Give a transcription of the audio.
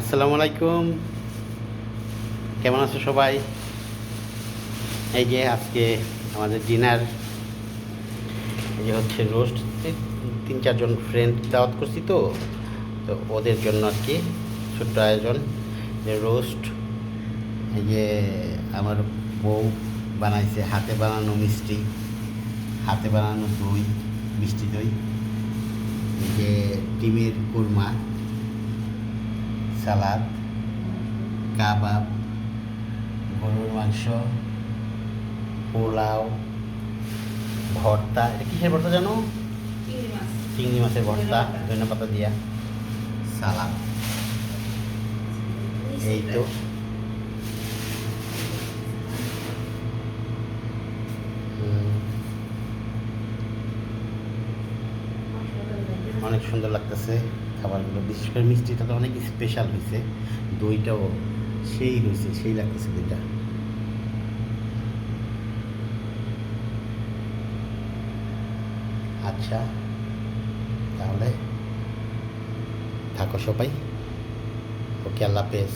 আসসালামু আলাইকুম। কেমন আছো সবাই? এই যে আজকে আমাদের ডিনার, এই যে হচ্ছে রোস্ট। 3-4 জন ফ্রেন্ড দাওয়াত করছি, তো তো ওদের জন্য আর কি ছোট্ট আয়োজন, যে রোস্ট। এই যে আমার বউ বানাইছে হাতে বানানো মিষ্টি, হাতে বানানো দই, মিষ্টি দই। এই যে ডিমের কুরমা, সালাদ, কাবাব, গরুর মাংস, পোলাও, ভর্তা। এটা কিসের ভর্তা জানো? চিংড়ি মাছ। চিংড়ি মাছের ভর্তা, ধনে পাতা দিয়া, সালাদ। এই তো অনেক সুন্দর লাগতেছে খাবারগুলো, বিশেষ করে মিষ্টিটা তো অনেক স্পেশাল হয়েছে, দইটাও সেই হয়েছে, সেই লাগতেছে দইটা। আচ্ছা, তাহলে থাকো সবাই। ওকে, আল্লাহ হাফেজ।